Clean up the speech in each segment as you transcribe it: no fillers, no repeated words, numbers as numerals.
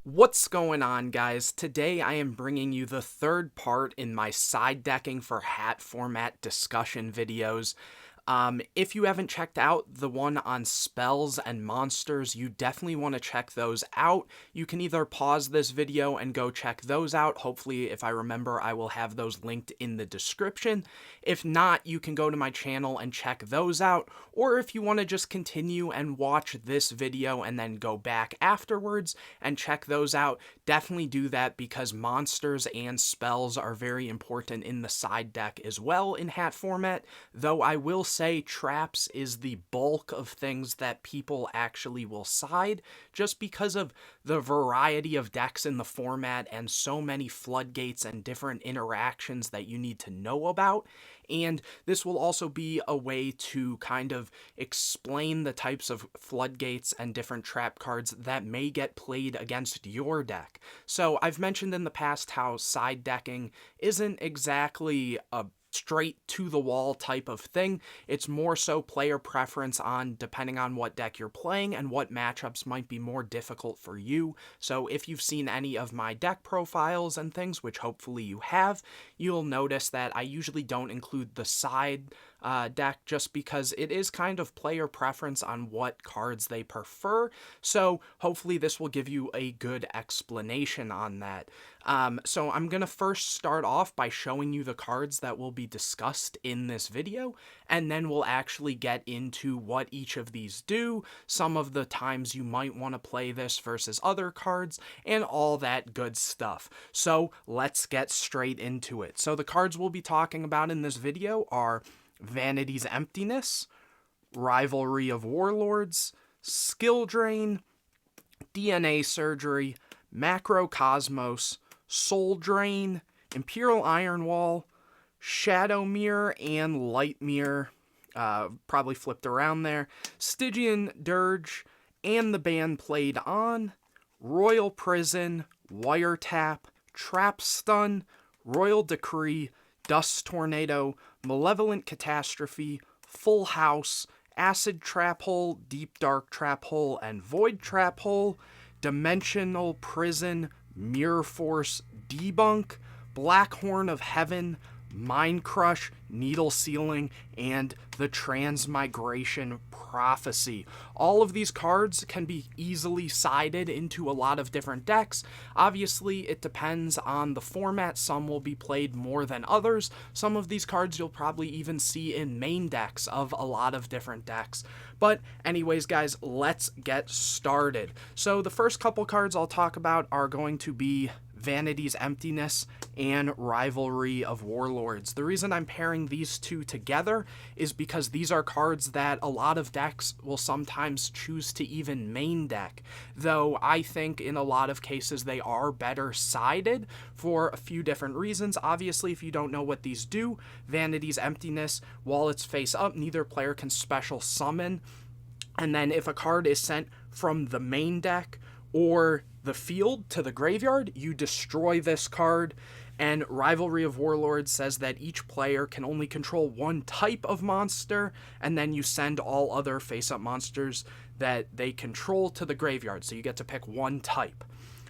What's going on, guys? Today I am bringing you the third part in my side decking for H.A.T format discussion videos. If you haven't checked out the one on spells and monsters, you definitely want to check those out. You can either pause this video and go check those out. Hopefully, if I remember, I will have those linked in the description. If not, you can go to my channel and check those out. Or if you want to just continue and watch this video and then go back afterwards and check those out, definitely do that because monsters and spells are very important in the side deck as well in H.A.T format, though I will say traps is the bulk of things that people actually will side, just because of the variety of decks in the format and so many floodgates and different interactions that you need to know about. And this will also be a way to kind of explain the types of floodgates and different trap cards that may get played against your deck. So I've mentioned in the past how side decking isn't exactly a straight to the wall type of thing. It's more so player preference on depending on what deck you're playing and what matchups might be more difficult for you. So if you've seen any of my deck profiles and things, which hopefully you have, you'll notice that I usually don't include the side deck just because it is kind of player preference on what cards they prefer. So hopefully this will give you a good explanation on that. So I'm going to first start off by showing you the cards that will be discussed in this video, and then we'll actually get into what each of these do, some of the times you might want to play this versus other cards, and all that good stuff. So let's get straight into it. So the cards we'll be talking about in this video are Vanity's Emptiness, Rivalry of Warlords, Skill Drain, DNA Surgery, Macrocosmos, Soul Drain, Imperial Iron Wall, Shadow Mirror, and Light Mirror, probably flipped around there, Stygian Dirge, and the Band Played On, Royal Prison, Wiretap, Trap Stun, Royal Decree, Dust Tornado, Malevolent Catastrophe, Full House, Acid Trap Hole, Deep Dark Trap Hole, and Void Trap Hole, Dimensional Prison, Mirror Force, Debunk, Black Horn of Heaven, Mind Crush, Needle Sealing, and the Transmigration Prophecy. All of these cards can be easily sided into a lot of different decks. Obviously, it depends on the format. Some will be played more than others. Some of these cards you'll probably even see in main decks of a lot of different decks. But anyways, guys, let's get started. So the first couple cards I'll talk about are going to be Vanity's Emptiness and Rivalry of Warlords. The reason I'm pairing these two together is because these are cards that a lot of decks will sometimes choose to even main deck, though I think in a lot of cases they are better sided for a few different reasons. Obviously, if you don't know what these do, Vanity's Emptiness, while it's face up, neither player can special summon, and then if a card is sent from the main deck or the field to the graveyard, you destroy this card. And Rivalry of Warlords says that each player can only control one type of monster, and then you send all other face-up monsters that they control to the graveyard, so you get to pick one type.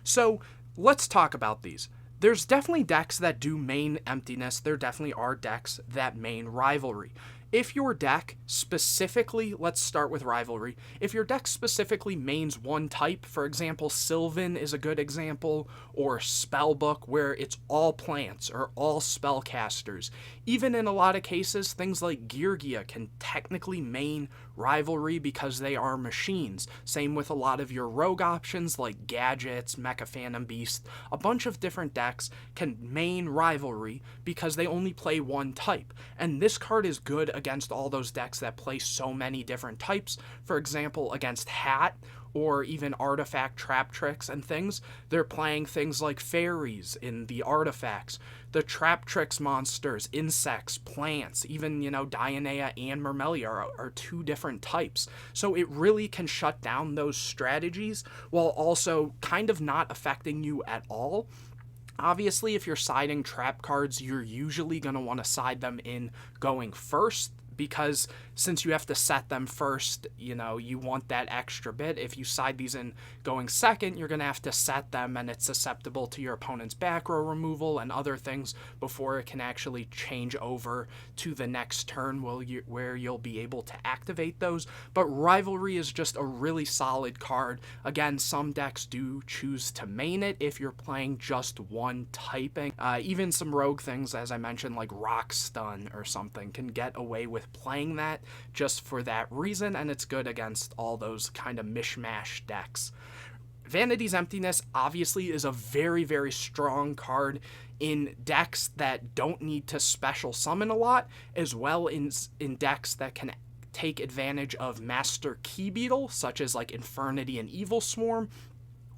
So let's talk about these. There's definitely decks that do main Emptiness. There definitely are decks that main Rivalry. If your deck specifically, let's start with Rivalry, if your deck specifically mains one type, for example, Sylvan is a good example, or Spellbook, where it's all plants or all spellcasters. Even in a lot of cases, things like Geargia can technically main Rivalry because they are machines. Same with a lot of your rogue options like Gadgets, Mecha Phantom Beast. A bunch of different decks can main Rivalry because they only play one type. And this card is good against all those decks that play so many different types. For example, against H.A.T or even artifact trap tricks and things, they're playing things like fairies in the artifacts, the trap tricks monsters, insects, plants, even, Dionea and Mermail are two different types. So it really can shut down those strategies while also kind of not affecting you at all. Obviously, if you're siding trap cards, you're usually going to want to side them in going first, because since you have to set them first, you know, you want that extra bit. If you side these in going second, you're going to have to set them, and it's susceptible to your opponent's back row removal and other things before it can actually change over to the next turn where you'll be able to activate those. But Rivalry is just a really solid card. Again, some decks do choose to main it if you're playing just one typing. Even some rogue things, as I mentioned, like Rock Stun or something, can get away with playing that just for that reason, and it's good against all those kind of mishmash decks. Vanity's Emptiness obviously is a very, very strong card in decks that don't need to special summon a lot, as well in decks that can take advantage of Master Key Beetle, such as like Infernity and Evil Swarm,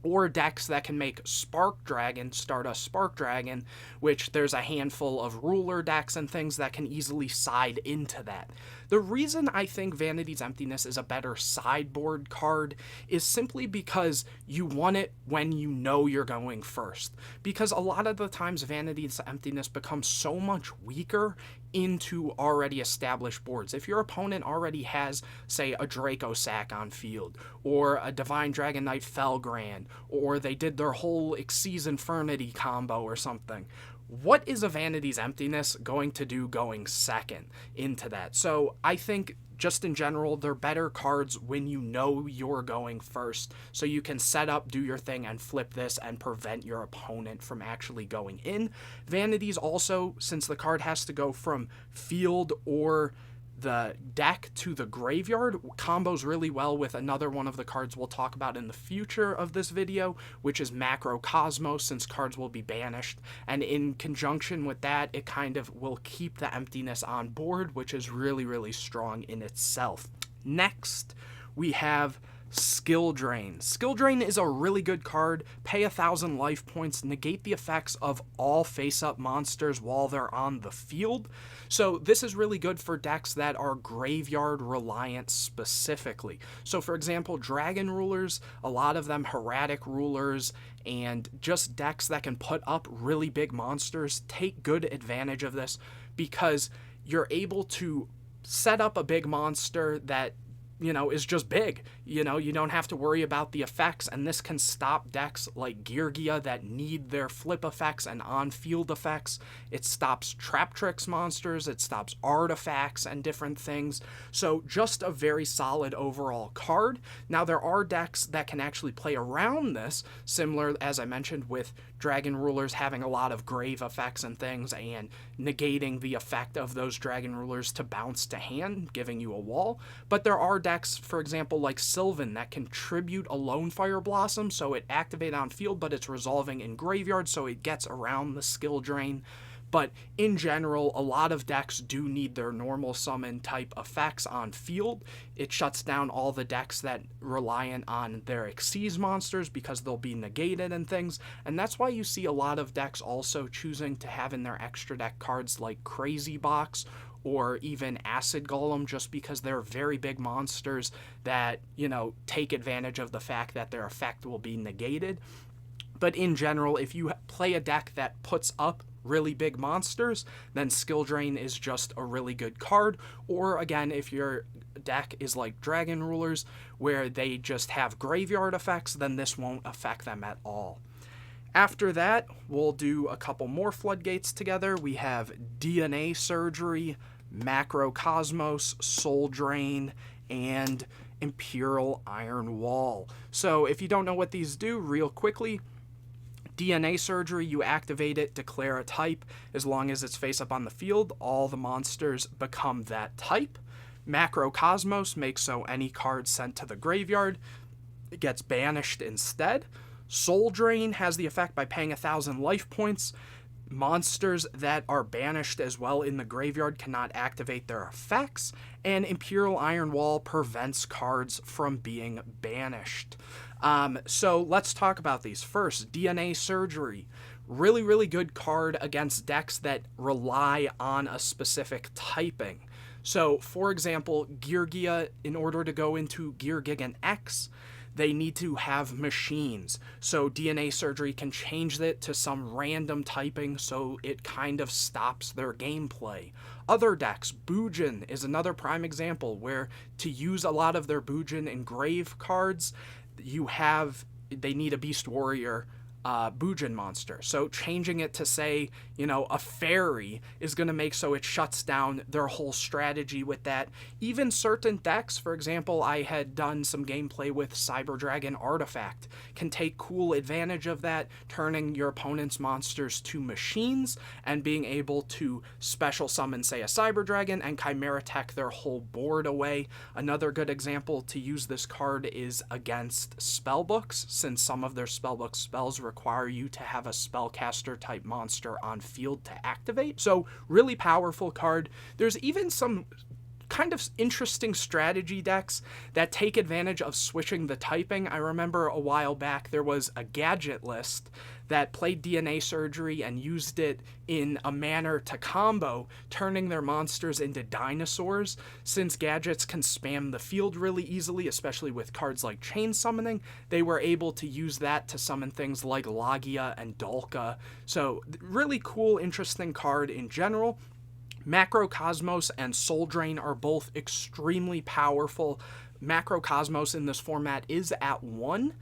or decks that can make Spark Dragon, Stardust Spark Dragon, which there's a handful of ruler decks and things that can easily side into that. The reason I think Vanity's Emptiness is a better sideboard card is simply because you want it when you know you're going first. Because a lot of the times Vanity's Emptiness becomes so much weaker into already established boards. If your opponent already has, say, a Draco Sack on field, or a Divine Dragon Knight Felgrand, or they did their whole Xyz Infernity combo or something, what is a Vanity's Emptiness going to do going second into that? So I think just in general, they're better cards when you know you're going first, so you can set up, do your thing, and flip this and prevent your opponent from actually going in. Vanities also, since the card has to go from field or the deck to the graveyard, combos really well with another one of the cards we'll talk about in the future of this video, which is Macrocosmos, since cards will be banished, and in conjunction with that, it kind of will keep the emptiness on board, which is really, really strong in itself. Next, we have Skill Drain. Skill Drain is a really good card. Pay 1,000 life points, negate the effects of all face-up monsters while they're on the field. So this is really good for decks that are graveyard reliant specifically. So for example, Dragon Rulers, a lot of them Hieratic Rulers, and just decks that can put up really big monsters take good advantage of this, because you're able to set up a big monster that, you know, is just big. You know, you don't have to worry about the effects, and this can stop decks like Geargia that need their flip effects and on-field effects. It stops Trap Tricks monsters, it stops artifacts and different things. So just a very solid overall card. Now there are decks that can actually play around this, similar, as I mentioned, with Dragon Rulers having a lot of grave effects and things, and negating the effect of those Dragon Rulers to bounce to hand, giving you a wall. But there are decks, for example, like Sylvan, that can tribute a Lone Fire Blossom, so it activates on field, but it's resolving in graveyard, so it gets around the skill drain. But in general, a lot of decks do need their normal summon type effects on field. It shuts down all the decks that reliant on their Xyz monsters, because they'll be negated and things. And that's why you see a lot of decks also choosing to have in their extra deck cards like Crazy Box or even Acid Golem, just because they're very big monsters that, you know, take advantage of the fact that their effect will be negated. But in general, if you play a deck that puts up really big monsters, then Skill Drain is just a really good card. Or again, if your deck is like Dragon Rulers, where they just have graveyard effects, then this won't affect them at all. After that, we'll do a couple more floodgates together. We have DNA Surgery, Macrocosmos, Soul Drain, and Imperial Iron Wall. So if you don't know what these do, real quickly, DNA Surgery, you activate it, declare a type. As long as it's face up on the field, all the monsters become that type. Macrocosmos makes so any card sent to the graveyard gets banished instead. Soul Drain has the effect by paying 1,000 life points. Monsters that are banished as well in the graveyard cannot activate their effects, and Imperial Iron Wall prevents cards from being banished. So let's talk about these. First, DNA Surgery. Really, really good card against decks that rely on a specific typing. So, for example, Geargia, in order to go into Geargigan X, They need to have machines. So DNA Surgery can change it to some random typing so it kind of stops their gameplay. Other decks, Bujin is another prime example where to use a lot of their Bujin engrave cards, they need a Beast Warrior Bujin monster. So changing it to, say, a fairy is going to make so it shuts down their whole strategy with that. Even certain decks, for example, I had done some gameplay with Cyber Dragon Artifact, can take cool advantage of that, turning your opponent's monsters to machines and being able to special summon, say, a Cyber Dragon and Chimera Tech their whole board away. Another good example to use this card is against Spellbooks, since some of their Spellbook spells require you to have a spellcaster type monster on field to activate. So really powerful card. There's even some kind of interesting strategy decks that take advantage of switching the typing. I remember a while back there was a gadget list that played DNA Surgery and used it in a manner to combo, turning their monsters into dinosaurs. Since gadgets can spam the field really easily, especially with cards like Chain Summoning, they were able to use that to summon things like Logia and Dolka. So really cool, interesting card in general. Macrocosmos and Soul Drain are both extremely powerful. Macrocosmos in this format is at 1,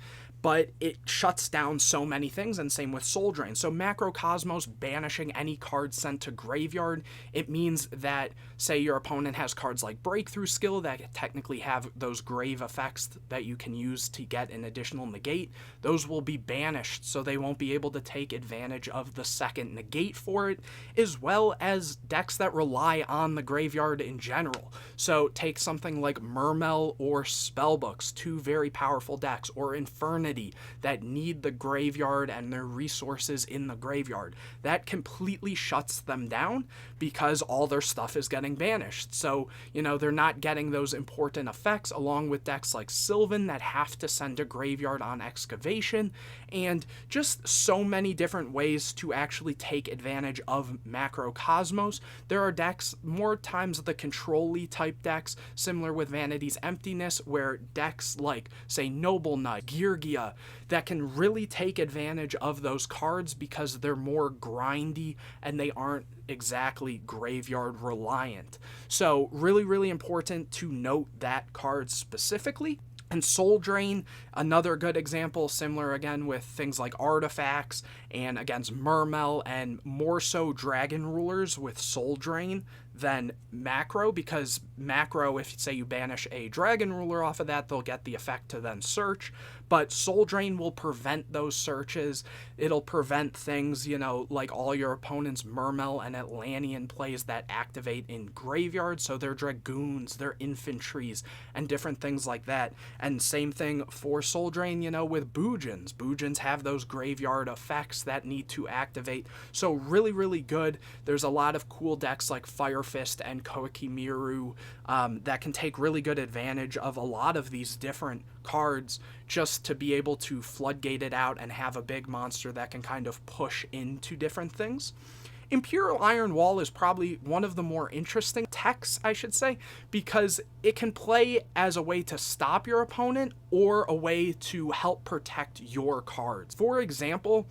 but it shuts down so many things, and same with Soul Drain. So Macrocosmos banishing any card sent to graveyard, it means that, say, your opponent has cards like Breakthrough Skill that technically have those grave effects that you can use to get an additional negate. Those will be banished, so they won't be able to take advantage of the second negate for it, as well as decks that rely on the graveyard in general. So take something like Mermail or Spellbooks, two very powerful decks, or Infernity, that need the graveyard and their resources in the graveyard. That completely shuts them down because all their stuff is getting banished. So, they're not getting those important effects, along with decks like Sylvan that have to send a graveyard on excavation, and just so many different ways to actually take advantage of Macrocosmos. There are decks, more times the control-y type decks, similar with Vanity's Emptiness, where decks like, say, Noble Knight, Geargia, that can really take advantage of those cards because they're more grindy and they aren't exactly graveyard reliant. So really, really important to note that card specifically. And Soul Drain, another good example, similar again with things like artifacts and against Mermail, and more so Dragon Rulers with Soul Drain than Macro, because Macro, if say you banish a Dragon Ruler off of that, they'll get the effect to then search, but Soul Drain will prevent those searches. It'll prevent things, like all your opponent's Mermail and Atlantean plays that activate in graveyard, so their Dragoons, their Infantries, and different things like that. And same thing for Soul Drain, with Bujins. Bujins have those graveyard effects that need to activate, so really, really good. There's a lot of cool decks like Fire Fist and Koikimiru that can take really good advantage of a lot of these different cards just to be able to floodgate it out and have a big monster that can kind of push into different things. Imperial Iron Wall is probably one of the more interesting techs, I should say, because it can play as a way to stop your opponent or a way to help protect your cards. For example,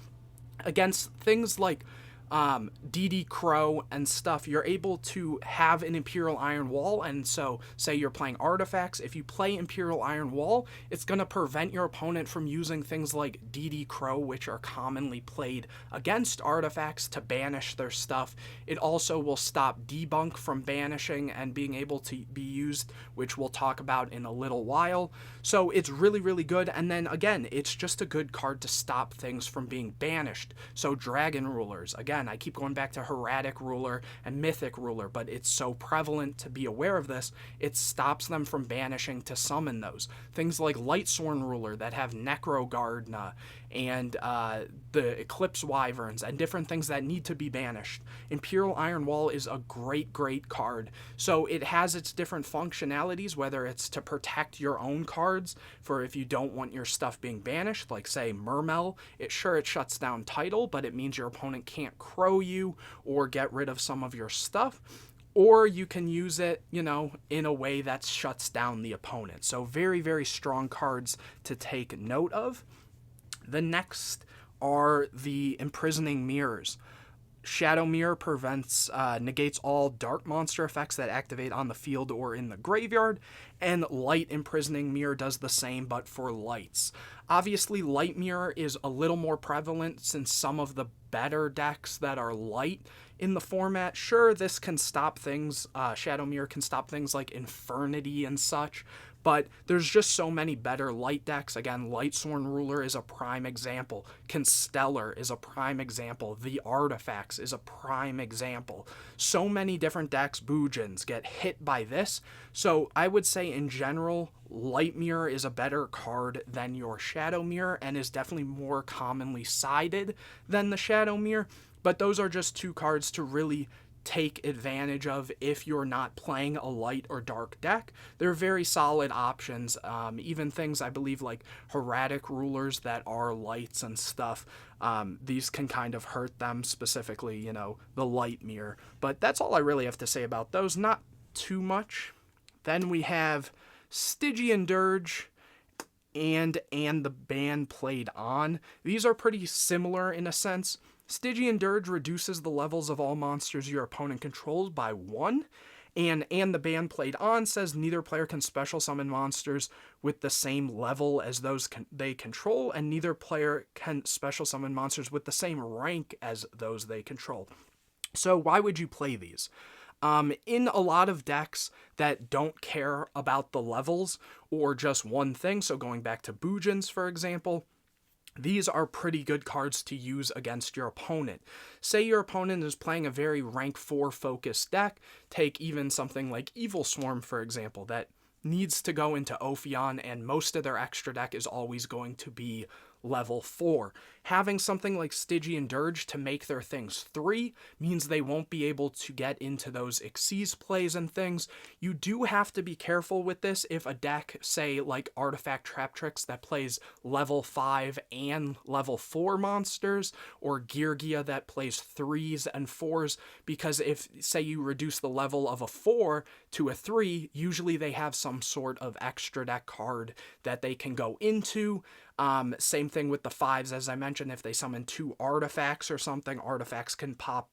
against things like DD Crow and stuff, you're able to have an Imperial Iron Wall, and so say you're playing artifacts, if you play Imperial Iron Wall, it's going to prevent your opponent from using things like DD Crow, which are commonly played against artifacts, to banish their stuff. It also will stop Debunk from banishing and being able to be used, which we'll talk about in a little while. So it's really, really good, and then again, it's just a good card to stop things from being banished. So Dragon Rulers, again, I keep going back to Hieratic Ruler and Mythic Ruler, but it's so prevalent to be aware of this, it stops them from banishing to summon those. Things like Lightsworn Ruler that have Necrogardna and the Eclipse Wyverns and different things that need to be banished. Imperial Iron Wall is a great, great card. So it has its different functionalities, whether it's to protect your own cards for if you don't want your stuff being banished, like say Mermail, it shuts down Title, but it means your opponent can't crow you or get rid of some of your stuff. or you can use it, in a way that shuts down the opponent. So very, very strong cards to take note of. The next are the Imprisoning Mirrors. Shadow Mirror negates all dark monster effects that activate on the field or in the graveyard, and Light Imprisoning Mirror does the same, but for lights. Obviously, Light Mirror is a little more prevalent since some of the better decks that are light in the format, sure, this can stop things, Shadow Mirror can stop things like Infernity and such, but there's just so many better light decks. Again, Lightsworn Ruler is a prime example. Constellar is a prime example. The Artifacts is a prime example. So many different decks, Bujins, get hit by this. So I would say in general, Light Mirror is a better card than your Shadow Mirror and is definitely more commonly sided than the Shadow Mirror. But those are just two cards to really take advantage of if you're not playing a light or dark deck. They're very solid options. Even things, I believe, like Hieratic Rulers that are lights and stuff, these can kind of hurt them, specifically, the Light Mirror. But that's all I really have to say about those. Not too much. Then we have Stygian Dirge and the Band Played On. These are pretty similar in a sense. Stygian Dirge reduces the levels of all monsters your opponent controls by 1, and the Band Played On says neither player can special summon monsters with the same level as those they control, and neither player can special summon monsters with the same rank as those they control. So why would you play these? In a lot of decks that don't care about the levels or just one thing, so going back to Bujins, for example, these are pretty good cards to use against your opponent. Say your opponent is playing a very rank 4 focused deck, take even something like Evil Swarm, for example, that needs to go into Ophion, and most of their extra deck is always going to be level 4. Having something like Stygian Dirge to make their things 3 means they won't be able to get into those Xyz plays and things. You do have to be careful with this if a deck, say like Artifact Trap Tricks, that plays level 5 and level 4 monsters, or Geargia that plays 3s and 4s, because if, say, you reduce the level of a 4 to a 3, usually they have some sort of extra deck card that they can go into. Same thing with the 5s, as I mentioned, if they summon 2 artifacts or something, artifacts can pop,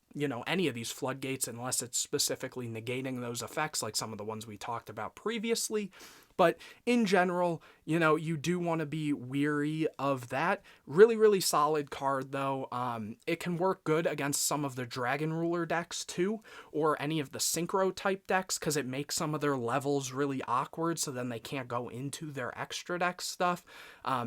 any of these floodgates unless it's specifically negating those effects, like some of the ones we talked about previously. But in general, you do want to be weary of that. Really, really solid card, though. It can work good against some of the Dragon Ruler decks, too, or any of the Synchro-type decks, because it makes some of their levels really awkward, so then they can't go into their extra deck stuff.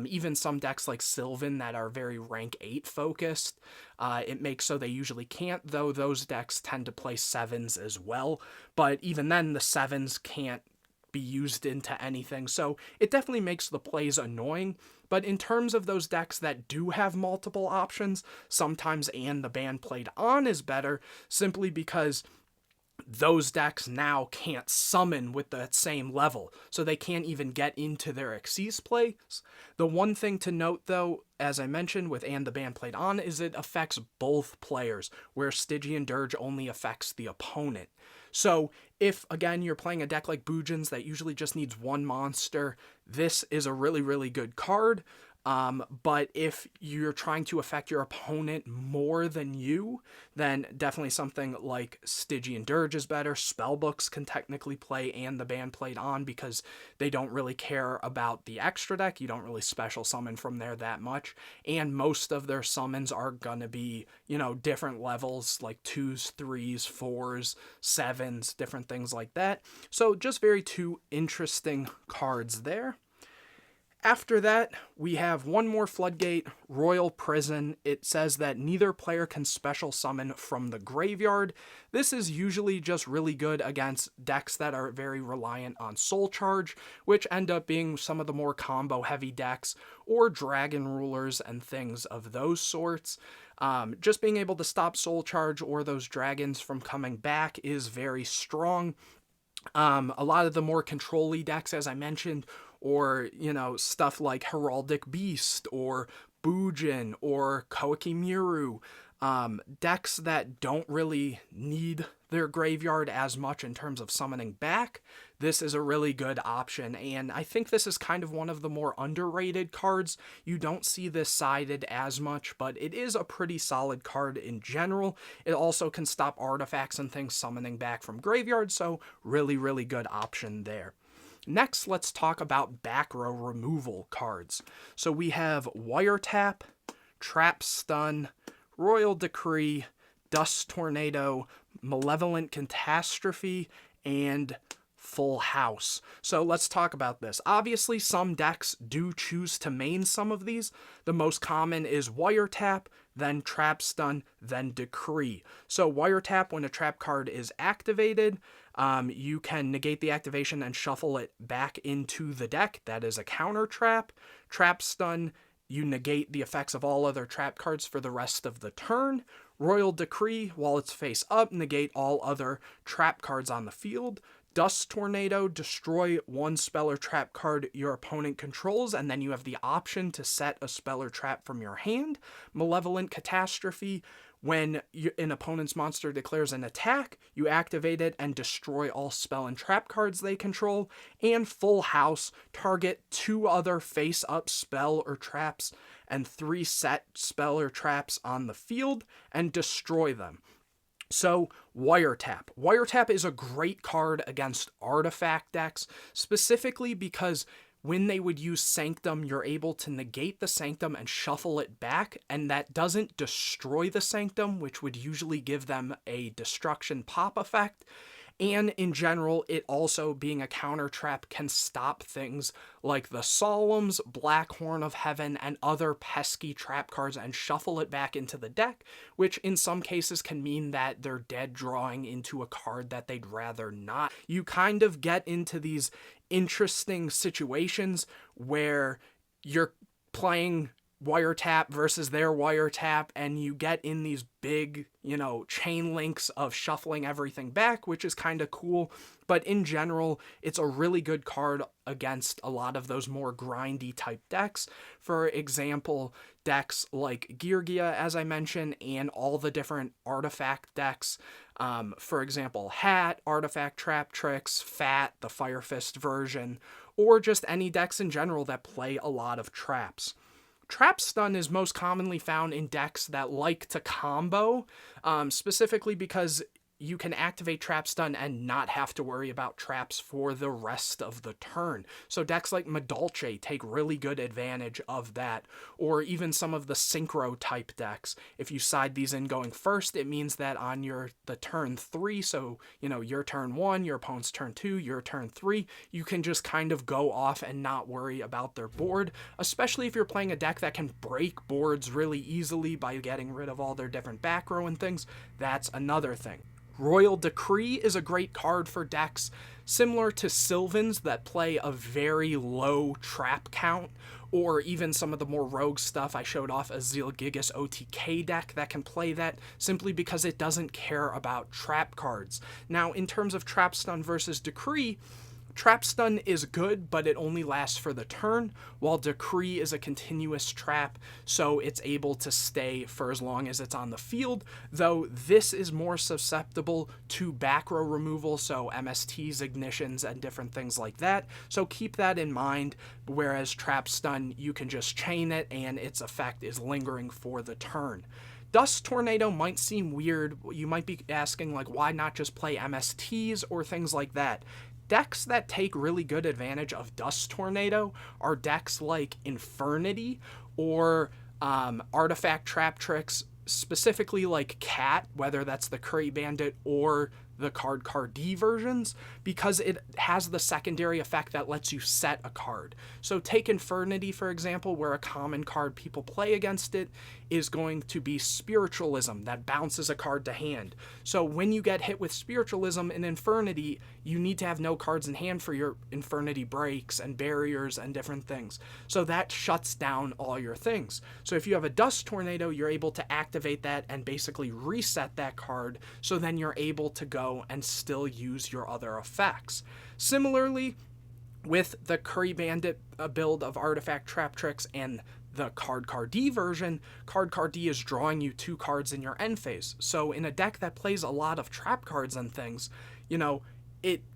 Even some decks like Sylvan that are very rank 8 focused, it makes so they usually can't, though those decks tend to play 7s as well. But even then, the 7s can't be used into anything, so it definitely makes the plays annoying. But in terms of those decks that do have multiple options, sometimes the Band Played On is better, simply because those decks now can't summon with that same level, so they can't even get into their Xyz plays. The one thing to note, though, as I mentioned, with the Band Played On, is it affects both players, where Stygian Dirge only affects the opponent. So if, again, you're playing a deck like Bujins that usually just needs 1 monster, this is a really, really good card. But if you're trying to affect your opponent more than you, then definitely something like Stygian Dirge is better. Spellbooks can technically play the Band Played On because they don't really care about the extra deck. You don't really special summon from there that much. And most of their summons are gonna be, different levels, like 2s, 3s, 4s, 7s, different things like that. So just very 2 interesting cards there. After that, we have one more floodgate, Royal Prison. It says that neither player can special summon from the graveyard. This is usually just really good against decks that are very reliant on Soul Charge, which end up being some of the more combo-heavy decks, or Dragon Rulers and things of those sorts. Just being able to stop Soul Charge or those dragons from coming back is very strong. A lot of the more control-y decks, as I mentioned, or, stuff like Heraldic Beast, or Bujin, or Koikimiru, Decks that don't really need their graveyard as much in terms of summoning back, this is a really good option, and I think this is kind of one of the more underrated cards. You don't see this sided as much, but it is a pretty solid card in general. It also can stop artifacts and things summoning back from graveyard, so really, really good option there. Next, let's talk about Backrow removal cards. So we have Wiretap, Trap Stun, Royal Decree, Dust Tornado, Malevolent Catastrophe, and Full House. So let's talk about this. Obviously, some decks do choose to main some of these. The most common is Wiretap, then Trap Stun, then Decree. So Wiretap, when a trap card is activated, you can negate the activation and shuffle it back into the deck. That is a counter trap. Trap Stun, you negate the effects of all other trap cards for the rest of the turn. Royal Decree, while it's face up, negate all other trap cards on the field. Dust Tornado, destroy one spell or trap card your opponent controls, and then you have the option to set a spell or trap from your hand. Malevolent Catastrophe, when an opponent's monster declares an attack, you activate it and destroy all spell and trap cards they control. And Full House, target 2 other face-up spell or traps and 3 set spell or traps on the field and destroy them. So, Wiretap. Wiretap is a great card against artifact decks, specifically because when they would use Sanctum, you're able to negate the Sanctum and shuffle it back, and that doesn't destroy the Sanctum, which would usually give them a destruction pop effect. And in general, it also, being a counter trap, can stop things like the Solemns, Black Horn of Heaven, and other pesky trap cards and shuffle it back into the deck, which in some cases can mean that they're dead drawing into a card that they'd rather not. You kind of get into these interesting situations where you're playing Wiretap versus their Wiretap, and you get in these big, chain links of shuffling everything back, which is kind of cool. But in general, it's a really good card against a lot of those more grindy type decks. For example, decks like Geargia, as I mentioned, and all the different artifact decks. For example, H.A.T, Artifact Trap Tricks, Fat, the Fire Fist version, or just any decks in general that play a lot of traps. Trap Stun is most commonly found in decks that like to combo, specifically because you can activate Trap Stun and not have to worry about traps for the rest of the turn. So decks like Madolche take really good advantage of that, or even some of the synchro type decks. If you side these in going first, it means that on the turn 3, so your turn 1, your opponent's turn 2, your turn 3, you can just kind of go off and not worry about their board, especially if you're playing a deck that can break boards really easily by getting rid of all their different back row and things. That's another thing. Royal Decree is a great card for decks similar to Sylvans that play a very low trap count, or even some of the more rogue stuff. I showed off a Zealgigus OTK deck that can play that simply because it doesn't care about trap cards. Now, in terms of Trap Stun versus Decree, Trap Stun is good, but it only lasts for the turn, while Decree is a continuous trap, so it's able to stay for as long as it's on the field, though this is more susceptible to back row removal, so MSTs, ignitions, and different things like that, so keep that in mind, whereas Trap Stun, you can just chain it, and its effect is lingering for the turn. Dust Tornado might seem weird. You might be asking, why not just play MSTs or things like that? Decks that take really good advantage of Dust Tornado are decks like Infernity or Artifact Trap Tricks, specifically like H.A.T, whether that's the Curry Bandit or the Card D versions, because it has the secondary effect that lets you set a card. So take Infernity, for example, where a common card people play against it is going to be Spiritualism, that bounces a card to hand. So when you get hit with Spiritualism in Infernity, you need to have no cards in hand for your Infernity breaks and barriers and different things. So that shuts down all your things. So if you have a Dust Tornado, you're able to activate that and basically reset that card, so then you're able to go and still use your other effects. Similarly, with the Curry Bandit build of Artifact Trap Tricks and the Card D version, Card D is drawing you 2 cards in your end phase. So in a deck that plays a lot of trap cards and things, you know,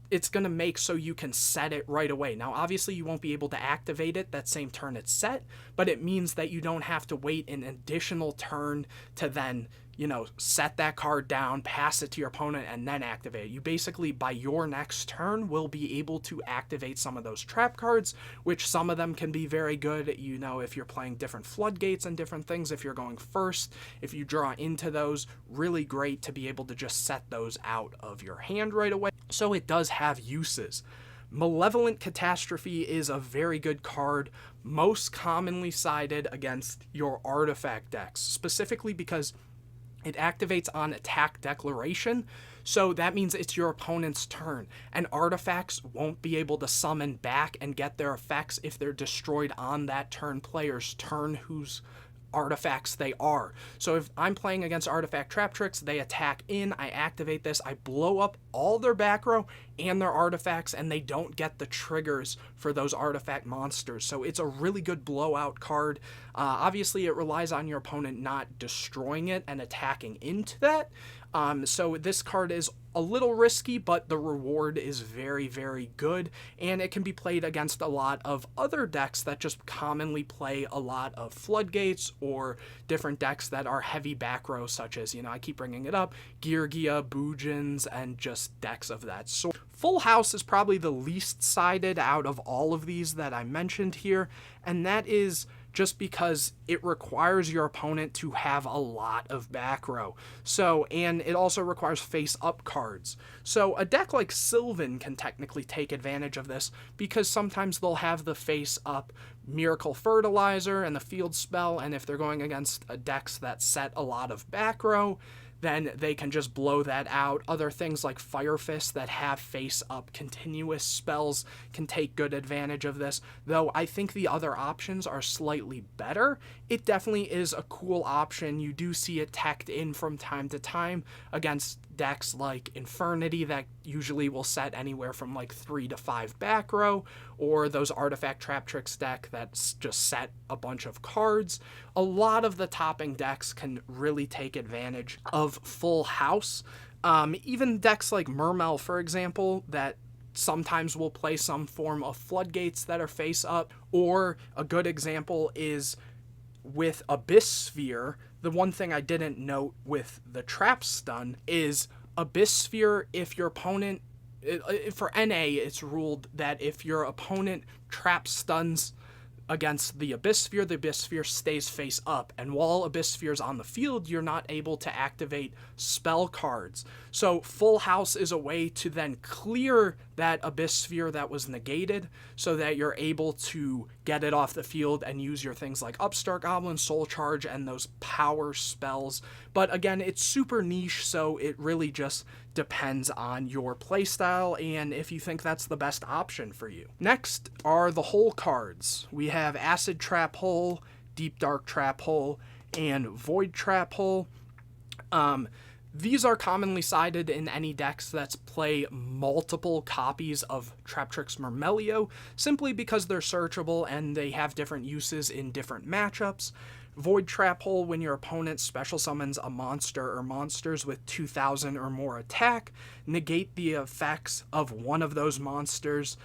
it's going to make so you can set it right away. Now, obviously, you won't be able to activate it that same turn it's set, but it means that you don't have to wait an additional turn to then, you know, set that card down, pass it to your opponent, and then activate it. You basically, by your next turn, will be able to activate some of those trap cards, which some of them can be very good, you know, if you're playing different floodgates and different things, if you're going first, if you draw into those, really great to be able to just set those out of your hand right away. So it does have uses. Malevolent Catastrophe is a very good card, most commonly sided against your artifact decks, specifically because it activates on attack declaration, so that means it's your opponent's turn, and artifacts won't be able to summon back and get their effects if they're destroyed on that player's turn whose artifacts they are. So if I'm playing against Artifact Trap Tricks, they attack in, I activate this, I blow up all their Backrow and their artifacts, and they don't get the triggers for those artifact monsters. So it's a really good blowout card. Obviously, it relies on your opponent not destroying it and attacking into that. So this card is a little risky, but the reward is very, very good, and it can be played against a lot of other decks that just commonly play a lot of floodgates or different decks that are heavy back row, such as, you know, I keep bringing it up, Geargia, Bujins, and just decks of that sort. Full House is probably the least sided out of all of these that I mentioned here, and that is just because it requires your opponent to have a lot of back row. So, and it also requires face-up cards. So a deck like Sylvan can technically take advantage of this because sometimes they'll have the face-up Miracle Fertilizer and the Field Spell, and if they're going against decks that set a lot of back row, then they can just blow that out. Other things like Fire Fist that have face-up continuous spells can take good advantage of this, though I think the other options are slightly better. It definitely is a cool option. You do see it teched in from time to time against decks like Infernity that usually will set anywhere from like 3 to 5 back row, or those Artifact Trap Tricks deck that's just set a bunch of cards. A lot of the topping decks can really take advantage of Full House. Even decks like Mermail, for example, that sometimes will play some form of floodgates that are face up, or a good example is with Abyss Sphere. The one thing I didn't note with the Trap Stun is Abyss Sphere, if your opponent, for NA, it's ruled that if your opponent trap stuns against the Abyss Sphere stays face up, and while Abyss Sphere's on the field, you're not able to activate spell cards. So Full House is a way to then clear that Abyss Sphere that was negated, so that you're able to get it off the field and use your things like Upstart Goblin, Soul Charge, and those power spells. But again, it's super niche, so it really just depends on your playstyle and if you think that's the best option for you. Next are the hole cards. We have Acid Trap Hole, Deep Dark Trap Hole, and Void Trap Hole. These are commonly sided in any decks that play multiple copies of Trap Tricks Mermail, simply because they're searchable and they have different uses in different matchups. Void Trap Hole, when your opponent special summons a monster or monsters with 2,000 or more attack, negate the effects of one of those monsters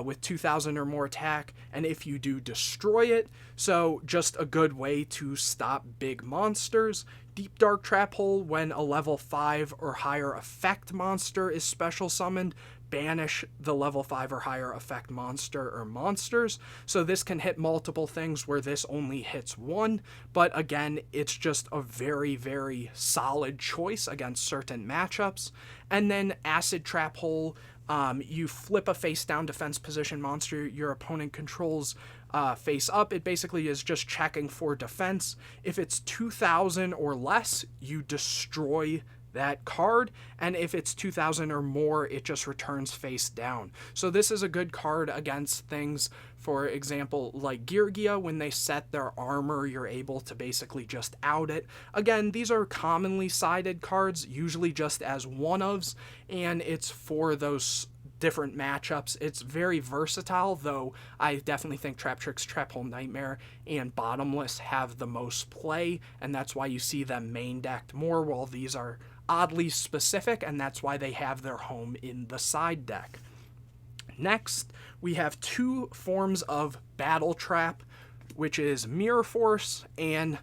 with 2,000 or more attack, and if you do, destroy it. So just a good way to stop big monsters. Deep Dark Trap Hole, when a level 5 or higher effect monster is special summoned, banish the level 5 or higher effect monster or monsters. So this can hit multiple things where this only hits one, but again, it's just a very, very solid choice against certain matchups. And then Acid Trap Hole, you flip a face down defense position monster your opponent controls face up. It basically is just checking for defense. If it's 2,000 or less, you destroy that card, and if it's 2,000 or more, it just returns face down. So this is a good card against things, for example, like Geargia. When they set their armor, you're able to basically just out it. Again, these are commonly sided cards, usually just as one-ofs, and it's for those different matchups. It's very versatile, though I definitely think Trap Tricks, Trap Hole Nightmare, and Bottomless have the most play, and that's why you see them main decked more, while these are oddly specific, and that's why they have their home in the side deck. Next, we have two forms of Battle Trap, which is Mirror Force and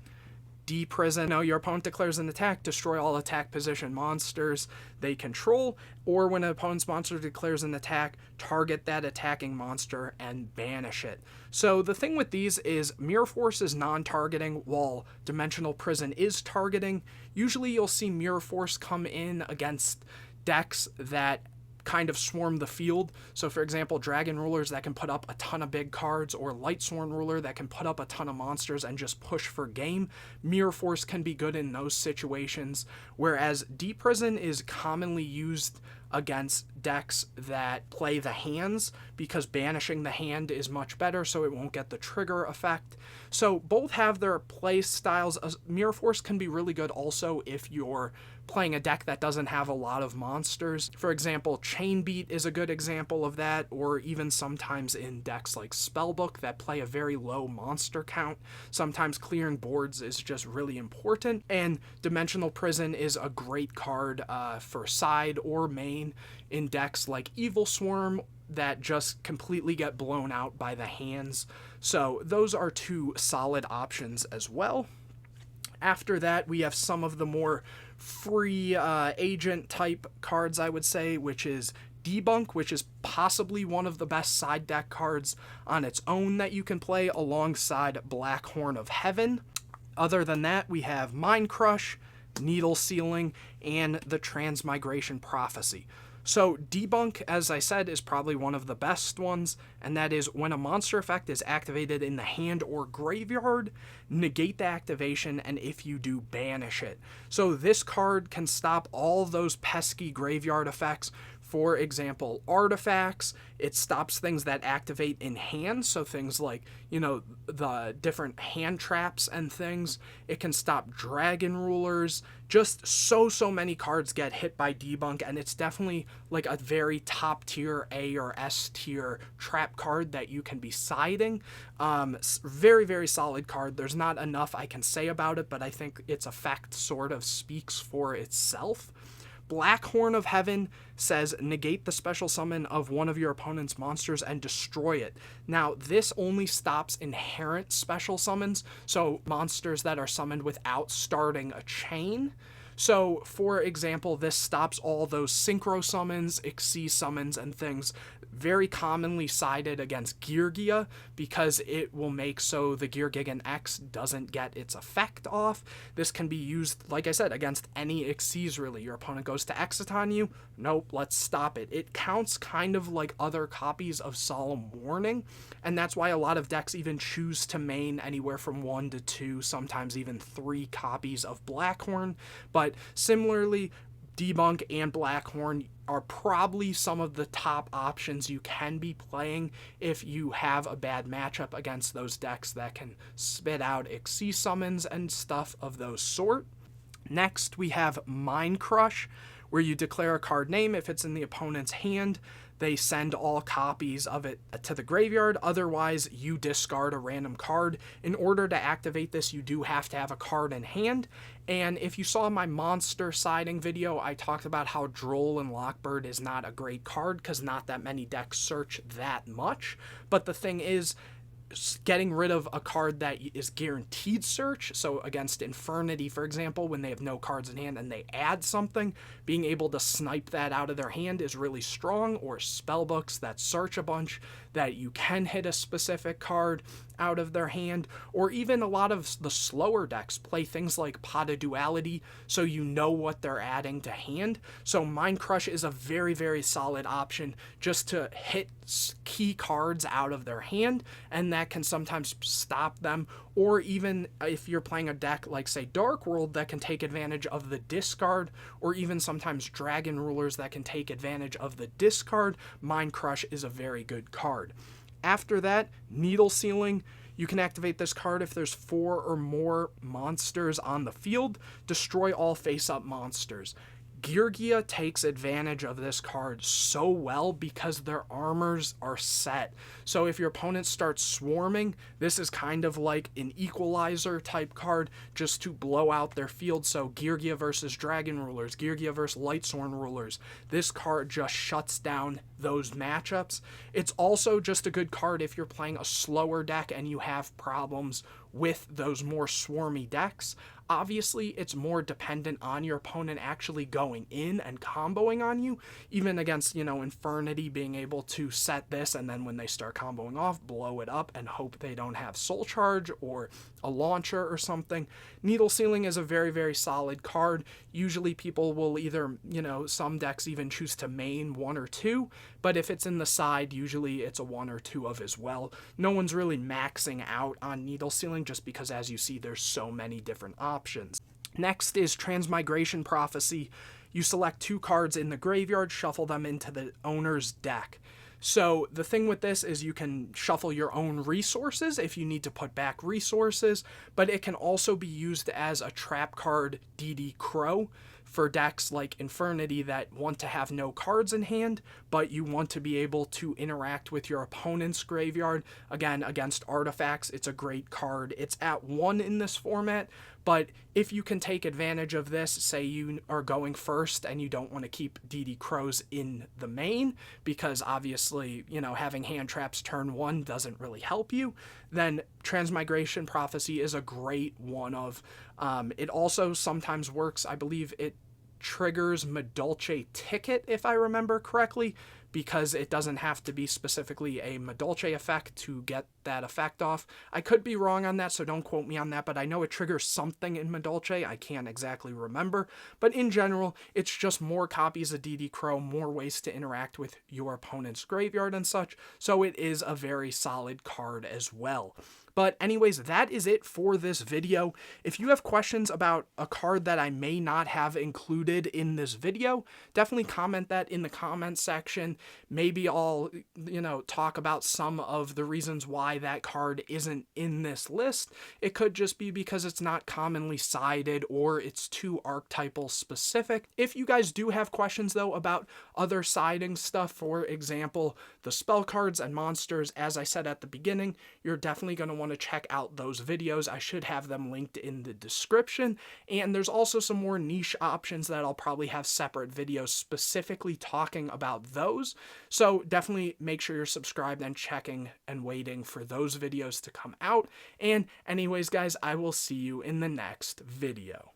Deprison. Now, your opponent declares an attack, destroy all attack position monsters they control, or when an opponent's monster declares an attack, target that attacking monster and banish it. So the thing with these is Mirror Force is non-targeting, while Dimensional Prison is targeting. Usually you'll see Mirror Force come in against decks that kind of swarm the field. So for example, Dragon Rulers that can put up a ton of big cards, or Lightsworn Ruler that can put up a ton of monsters and just push for game. Mirror Force can be good in those situations, whereas Deprison is commonly used against decks that play the hands, because banishing the hand is much better, so it won't get the trigger effect. So both have their play styles. Mirror Force can be really good also if you're playing a deck that doesn't have a lot of monsters. For example, Chain Beat is a good example of that, or even sometimes in decks like Spellbook that play a very low monster count. Sometimes clearing boards is just really important, and Dimensional Prison is a great card for side or main in decks like Evil Swarm that just completely get blown out by the hands. So those are two solid options as well. After that, we have some of the more free agent type cards, I would say, which is Debunk, which is possibly one of the best side deck cards on its own that you can play alongside Black Horn of Heaven. Other than that, we have Mind Crush, Needle Sealing, and the Transmigration Prophecy. So Debunk, as I said, is probably one of the best ones, and that is when a monster effect is activated in the hand or graveyard, negate the activation, and if you do, banish it. So this card can stop all those pesky graveyard effects. For example, artifacts. It stops things that activate in hand, so things like, the different hand traps and things. It can stop Dragon Rulers. Just so many cards get hit by Debunk, and it's definitely like a very top tier A or S tier trap card that you can be siding. Very, very solid card. There's not enough I can say about it, but I think its effect sort of speaks for itself. Black Horn of Heaven says negate the special summon of one of your opponent's monsters and destroy it. Now, this only stops inherent special summons, so monsters that are summoned without starting a chain. So, for example, this stops all those synchro summons, Xyz summons, and things very commonly sided against Geargia, because it will make so the Geargigan X doesn't get its effect off. This can be used, like I said, against any Xyz really. Your opponent goes to exit on you, nope, let's stop it. It counts kind of like other copies of Solemn Warning, and that's why a lot of decks even choose to main anywhere from 1 to 2, sometimes even 3 copies of Blackhorn. But similarly, Debunk and Blackhorn are probably some of the top options you can be playing if you have a bad matchup against those decks that can spit out Xyz summons and stuff of those sort. Next, we have Mind Crush, where you declare a card name. If it's in the opponent's hand, they send all copies of it to the graveyard. Otherwise, you discard a random card. In order to activate this, you do have to have a card in hand. And if you saw my monster siding video, I talked about how Droll and Lockbird is not a great card because not that many decks search that much. But the thing is, getting rid of a card that is guaranteed search, so against Infernity, for example, when they have no cards in hand and they add something, being able to snipe that out of their hand is really strong, or Spellbooks that search a bunch that you can hit a specific card out of their hand, or even a lot of the slower decks play things like Pot of Duality, so you know what they're adding to hand. So Mind Crush is a very, very solid option just to hit key cards out of their hand, and that can sometimes stop them. Or even if you're playing a deck like, say, Dark World that can take advantage of the discard, or even sometimes Dragon Rulers that can take advantage of the discard, Mind Crush is a very good card. After that, Needle Sealing. You can activate this card if there's 4 or more monsters on the field. Destroy all face-up monsters. Geargia takes advantage of this card so well because their armors are set. So if your opponent starts swarming, this is kind of like an equalizer type card just to blow out their field. So Geargia versus Dragon Rulers, Geargia versus Lightsworn Rulers, this card just shuts down those matchups. It's also just a good card if you're playing a slower deck and you have problems with those more swarmy decks. Obviously, it's more dependent on your opponent actually going in and comboing on you, even against, Infernity being able to set this and then when they start comboing off, blow it up and hope they don't have Soul Charge or a launcher or something. Needle Sealing is a very, very solid card. Usually people will either, some decks even choose to main 1 or 2, but if it's in the side, usually it's a 1 or 2 of as well. No one's really maxing out on Needle Sealing just because, as you see, there's so many different options. Next is Transmigration Prophecy. You select 2 cards in the graveyard, shuffle them into the owner's deck. So the thing with this is you can shuffle your own resources if you need to put back resources, but it can also be used as a trap card DD Crow for decks like Infernity that want to have no cards in hand, but you want to be able to interact with your opponent's graveyard. Again, against artifacts, it's a great card. It's at 1 in this format, but if you can take advantage of this, say you are going first and you don't want to keep DD Crows in the main, because obviously, having hand traps turn 1 doesn't really help you, then Transmigration Prophecy is a great one of. It also sometimes works, I believe it triggers Madolche Ticket, if I remember correctly, because it doesn't have to be specifically a Madolche effect to get that effect off. I could be wrong on that, so don't quote me on that, but I know it triggers something in Madolche. I can't exactly remember, but in general, it's just more copies of DD Crow, more ways to interact with your opponent's graveyard and such, so it is a very solid card as well. But anyways, that is it for this video. If you have questions about a card that I may not have included in this video, definitely comment that in the comment section. Maybe I'll, talk about some of the reasons why that card isn't in this list. It could just be because it's not commonly sided or it's too archetypal specific. If you guys do have questions, though, about other siding stuff, for example, the spell cards and monsters, as I said at the beginning, you're definitely going to want to check out those videos. I should have them linked in the description, and there's also some more niche options that I'll probably have separate videos specifically talking about those, so definitely make sure you're subscribed and checking and waiting for those videos to come out. And anyways, guys, I will see you in the next video.